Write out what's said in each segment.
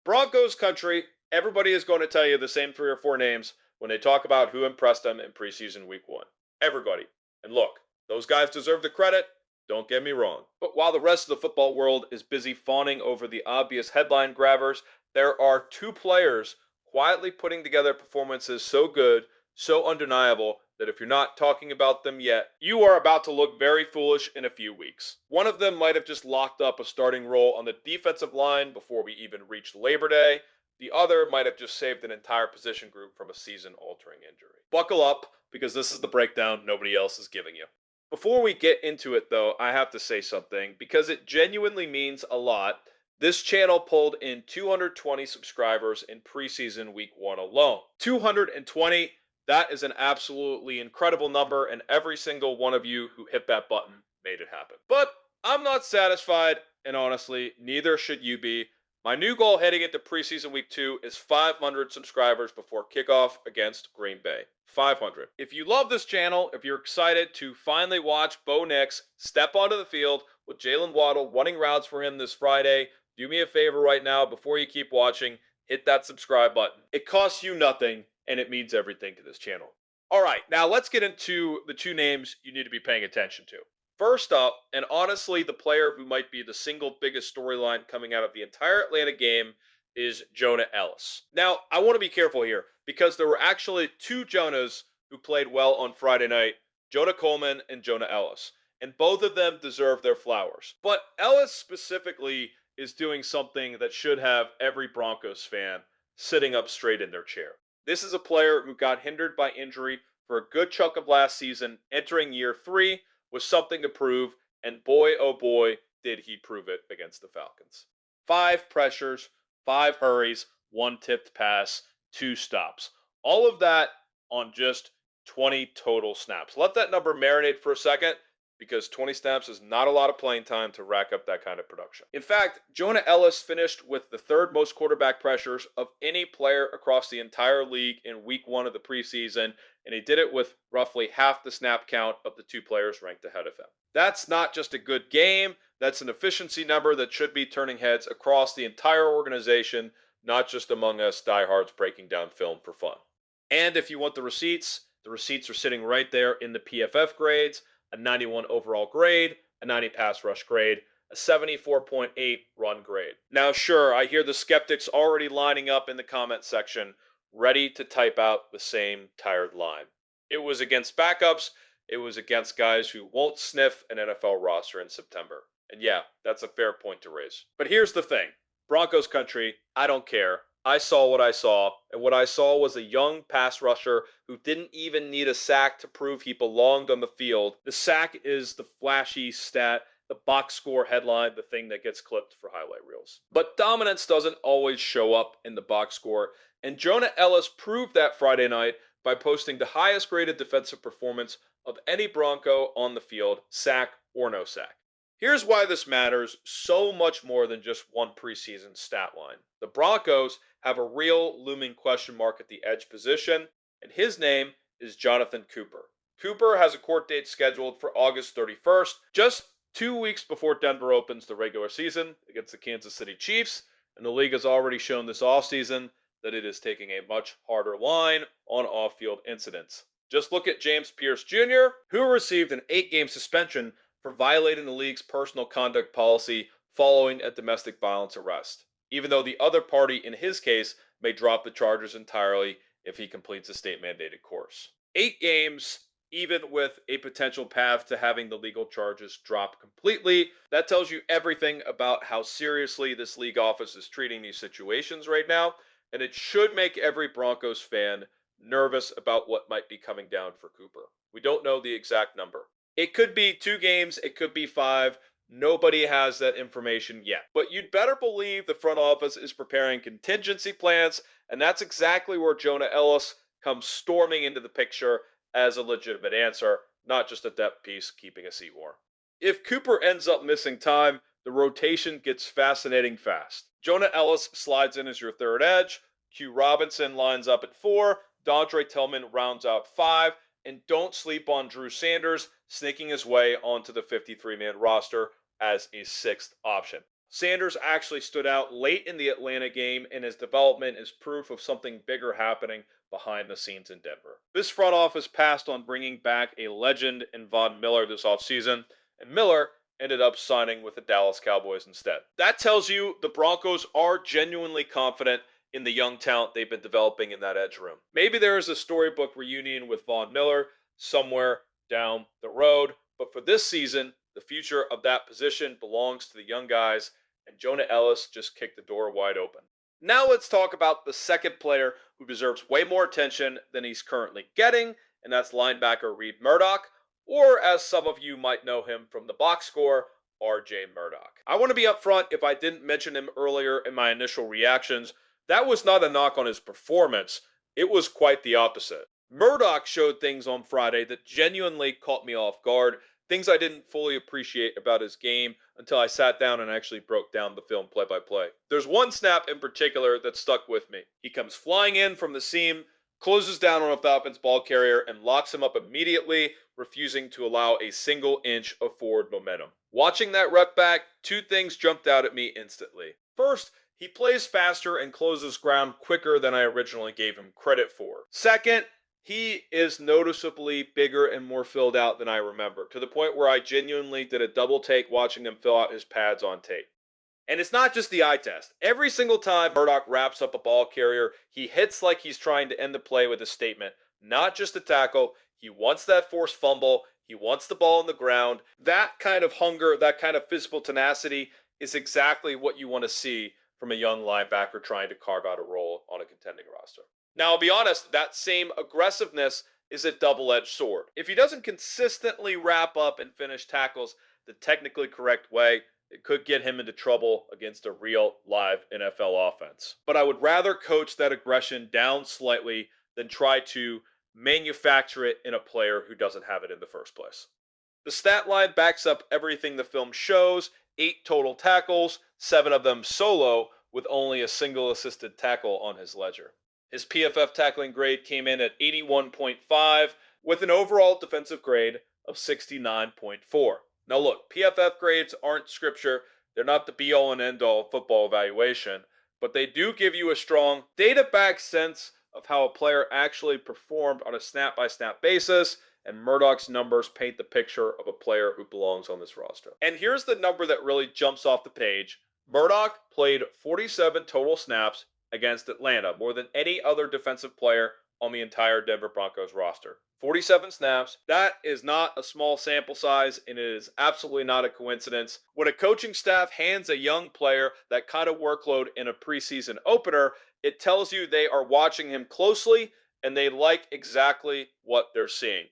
Broncos country, everybody is going to tell you the same three or four names when they talk about who impressed them in preseason week one. Everybody. And look, those guys deserve the credit. Don't get me wrong. But while the rest of the football world is busy fawning over the obvious headline grabbers, there are two players quietly putting together performances so good, so undeniable, that if you're not talking about them yet, you are about to look very foolish in a few weeks. One of them might have just locked up a starting role on the defensive line before we even reached Labor Day. The other might have just saved an entire position group from a season-altering injury. Buckle up, because this is the breakdown nobody else is giving you. Before we get into it, though, I have to say something, because it genuinely means a lot. This channel pulled in 220 subscribers in preseason week one alone. 220, that is an absolutely incredible number, and every single one of you who hit that button made it happen. But I'm not satisfied, and honestly, neither should you be. My new goal heading into preseason week 2 is 500 subscribers before kickoff against Green Bay. 500. If you love this channel, if you're excited to finally watch Bo Nix step onto the field with Jalen Waddle running routes for him this Friday, do me a favor right now before you keep watching, hit that subscribe button. It costs you nothing, and it means everything to this channel. All right, now let's get into the two names you need to be paying attention to. First up, and honestly the player who might be the single biggest storyline coming out of the entire Atlanta game, is Jonah Ellis. Now, I want to be careful here because there were actually two Jonahs who played well on Friday night, Jonah Coleman and Jonah Ellis, and both of them deserve their flowers. But Ellis specifically is doing something that should have every Broncos fan sitting up straight in their chair. This is a player who got hindered by injury for a good chunk of last season, entering year 3 with something to prove, and boy, oh boy, did he prove it against the Falcons. 5 pressures, 5 hurries, 1 tipped pass, 2 stops. All of that on just 20 total snaps. Let that number marinate for a second, because 20 snaps is not a lot of playing time to rack up that kind of production. In fact, Jonah Ellis finished with the 3rd most quarterback pressures of any player across the entire league in week 1 of the preseason, and he did it with roughly half the snap count of the 2 players ranked ahead of him. That's not just a good game, that's an efficiency number that should be turning heads across the entire organization, not just among us diehards breaking down film for fun. And if you want the receipts are sitting right there in the PFF grades: a 91 overall grade, a 90 pass rush grade, a 74.8 run grade. Now, sure, I hear the skeptics already lining up in the comment section, ready to type out the same tired line. It was against backups, it was against guys who won't sniff an NFL roster in September. And yeah, that's a fair point to raise. But here's the thing, Broncos country, I don't care. I saw what I saw, and what I saw was a young pass rusher who didn't even need a sack to prove he belonged on the field. The sack is the flashy stat, the box score headline, the thing that gets clipped for highlight reels. But dominance doesn't always show up in the box score, and Jonah Ellis proved that Friday night by posting the highest graded defensive performance of any Bronco on the field, sack or no sack. Here's why this matters so much more than just one preseason stat line. The Broncos have a real looming question mark at the edge position, and his name is Jonathan Cooper. Cooper has a court date scheduled for August 31st, just 2 weeks before Denver opens the regular season against the Kansas City Chiefs, and the league has already shown this offseason that it is taking a much harder line on off-field incidents. Just look at James Pierce Jr., who received an 8-game suspension for violating the league's personal conduct policy following a domestic violence arrest, even though the other party in his case may drop the charges entirely if he completes a state-mandated course. 8 games, even with a potential path to having the legal charges drop completely, that tells you everything about how seriously this league office is treating these situations right now, and it should make every Broncos fan nervous about what might be coming down for Cooper. We don't know the exact number. It could be 2 games, it could be 5. Nobody has that information yet. But you'd better believe the front office is preparing contingency plans, and that's exactly where Jonah Ellis comes storming into the picture as a legitimate answer, not just a depth piece keeping a seat warm. If Cooper ends up missing time, the rotation gets fascinating fast. Jonah Ellis slides in as your 3rd edge, Q Robinson lines up at 4, Dondre Tillman rounds out 5, and don't sleep on Drew Sanders sneaking his way onto the 53-man roster as a 6th option. Sanders actually stood out late in the Atlanta game, and his development is proof of something bigger happening behind the scenes in Denver. This front office passed on bringing back a legend in Von Miller this offseason, and Miller ended up signing with the Dallas Cowboys instead. That tells you the Broncos are genuinely confident in the young talent they've been developing in that edge room. Maybe there is a storybook reunion with Von Miller somewhere down the road, but for this season, the future of that position belongs to the young guys, and Jonah Ellis just kicked the door wide open. Now let's talk about the second player who deserves way more attention than he's currently getting, and that's linebacker Reed Murdoch, or as some of you might know him from the box score, RJ Murdoch. I want to be upfront if I didn't mention him earlier in my initial reactions. That was not a knock on his performance, it was quite the opposite. Murdoch showed things on Friday that genuinely caught me off guard, things I didn't fully appreciate about his game until I sat down and actually broke down the film play by play. There's one snap in particular that stuck with me. He comes flying in from the seam, closes down on a Falcons ball carrier, and locks him up immediately, refusing to allow a single inch of forward momentum. Watching that rep back, two things jumped out at me instantly. First, he plays faster and closes ground quicker than I originally gave him credit for. Second, he is noticeably bigger and more filled out than I remember, to the point where I genuinely did a double take watching him fill out his pads on tape. And it's not just the eye test. Every single time Murdoch wraps up a ball carrier, he hits like he's trying to end the play with a statement, not just a tackle. He wants that forced fumble. He wants the ball on the ground. That kind of hunger, that kind of physical tenacity is exactly what you want to see from a young linebacker trying to carve out a role on a contending roster. Now, I'll be honest, that same aggressiveness is a double-edged sword. If he doesn't consistently wrap up and finish tackles the technically correct way, it could get him into trouble against a real, live NFL offense. But I would rather coach that aggression down slightly than try to manufacture it in a player who doesn't have it in the first place. The stat line backs up everything the film shows: 8 total tackles, 7 of them solo, with only a single assisted tackle on his ledger. His PFF tackling grade came in at 81.5, with an overall defensive grade of 69.4. Now look, PFF grades aren't scripture, they're not the be-all and end-all of football evaluation, but they do give you a strong, data-backed sense of how a player actually performed on a snap-by-snap basis, and Murdoch's numbers paint the picture of a player who belongs on this roster. And here's the number that really jumps off the page. Murdoch played 47 total snaps against Atlanta, more than any other defensive player on the entire Denver Broncos roster. 47 snaps. That is not a small sample size, and it is absolutely not a coincidence. When a coaching staff hands a young player that kind of workload in a preseason opener, it tells you they are watching him closely and they like exactly what they're seeing.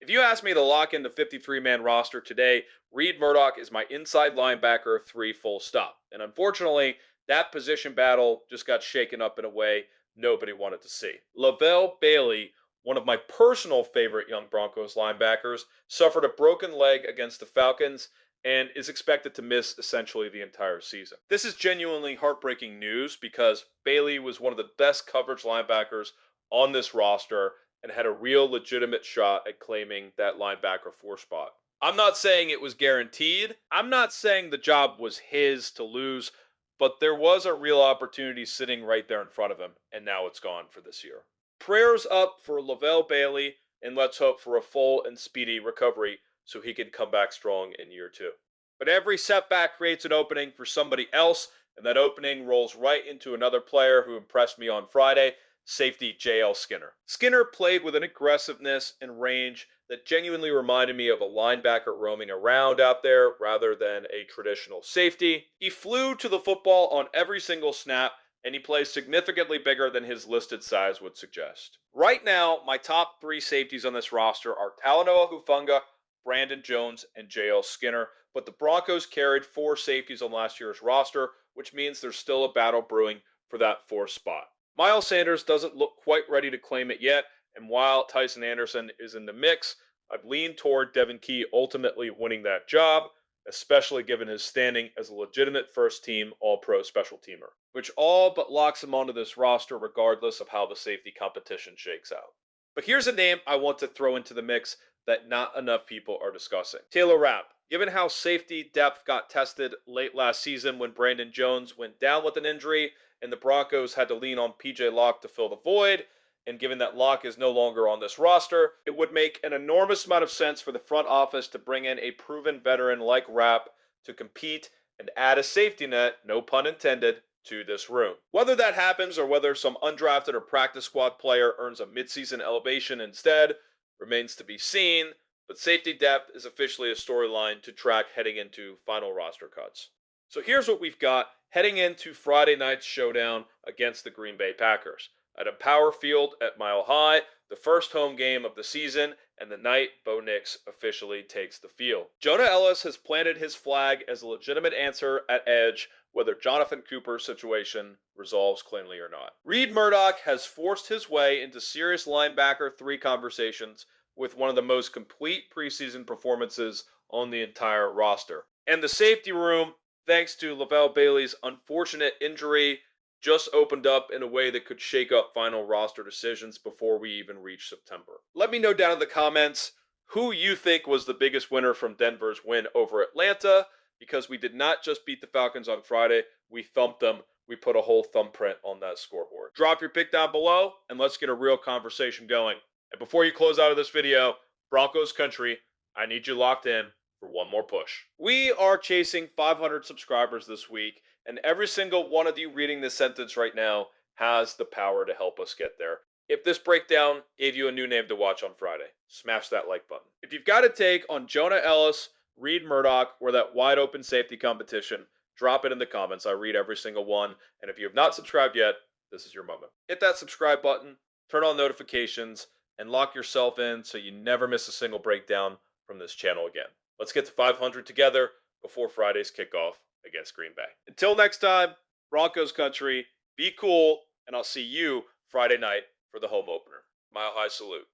If you ask me to lock in the 53-man roster today, Reed Murdoch is my inside linebacker 3 full stop. And unfortunately, that position battle just got shaken up in a way nobody wanted to see. Lavelle Bailey, one of my personal favorite young Broncos linebackers, suffered a broken leg against the Falcons and is expected to miss essentially the entire season. This is genuinely heartbreaking news because Bailey was one of the best coverage linebackers on this roster and had a real legitimate shot at claiming that linebacker 4 spot. I'm not saying it was guaranteed. I'm not saying the job was his to lose, but there was a real opportunity sitting right there in front of him, and now it's gone for this year. Prayers up for Lavelle Bailey, and let's hope for a full and speedy recovery so he can come back strong in year 2. But every setback creates an opening for somebody else, and that opening rolls right into another player who impressed me on Friday, safety J.L. Skinner. Skinner played with an aggressiveness and range that genuinely reminded me of a linebacker roaming around out there rather than a traditional safety. He flew to the football on every single snap, and he plays significantly bigger than his listed size would suggest. Right now, my top 3 safeties on this roster are Talanoa Hufanga, Brandon Jones, and J.L. Skinner, but the Broncos carried 4 safeties on last year's roster, which means there's still a battle brewing for that 4th spot. Miles Sanders doesn't look quite ready to claim it yet, and while Tyson Anderson is in the mix, I've leaned toward Devin Key ultimately winning that job, especially given his standing as a legitimate first-team All-Pro special teamer, which all but locks him onto this roster regardless of how the safety competition shakes out. But here's a name I want to throw into the mix that not enough people are discussing. Taylor Rapp, Given how safety depth got tested late last season when Brandon Jones went down with an injury and the Broncos had to lean on PJ Locke to fill the void, and given that Locke is no longer on this roster, it would make an enormous amount of sense for the front office to bring in a proven veteran like Rapp to compete and add a safety net, no pun intended, to this room. Whether that happens or whether some undrafted or practice squad player earns a midseason elevation instead remains to be seen, but safety depth is officially a storyline to track heading into final roster cuts. So here's what we've got heading into Friday night's showdown against the Green Bay Packers. At Empower Field at Mile High, the first home game of the season, and the night Bo Nix officially takes the field. Jonah Ellis has planted his flag as a legitimate answer at edge, whether Jonathan Cooper's situation resolves cleanly or not. Reed Murdoch has forced his way into serious linebacker 3 conversations with one of the most complete preseason performances on the entire roster. And the safety room, thanks to Lavelle Bailey's unfortunate injury, just opened up in a way that could shake up final roster decisions before we even reach September. Let me know down in the comments who you think was the biggest winner from Denver's win over Atlanta, because we did not just beat the Falcons on Friday, we thumped them. We put a whole thumbprint on that scoreboard. Drop your pick down below, and let's get a real conversation going. And before you close out of this video, Broncos country, I need you locked in for one more push. We are chasing 500 subscribers this week, and every single one of you reading this sentence right now has the power to help us get there. If this breakdown gave you a new name to watch on Friday, smash that like button. If you've got a take on Jonah Ellis, Reed Murdoch, or that wide open safety competition, drop it in the comments. I read every single one. And if you have not subscribed yet, this is your moment. Hit that subscribe button, turn on notifications, and lock yourself in so you never miss a single breakdown from this channel again. Let's get to 500 together before Friday's kickoff against Green Bay. Until next time, Broncos country, be cool, and I'll see you Friday night for the home opener. Mile High salute.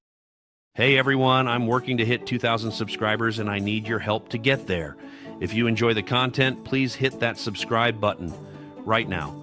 Hey everyone, I'm working to hit 2,000 subscribers and I need your help to get there. If you enjoy the content, please hit that subscribe button right now.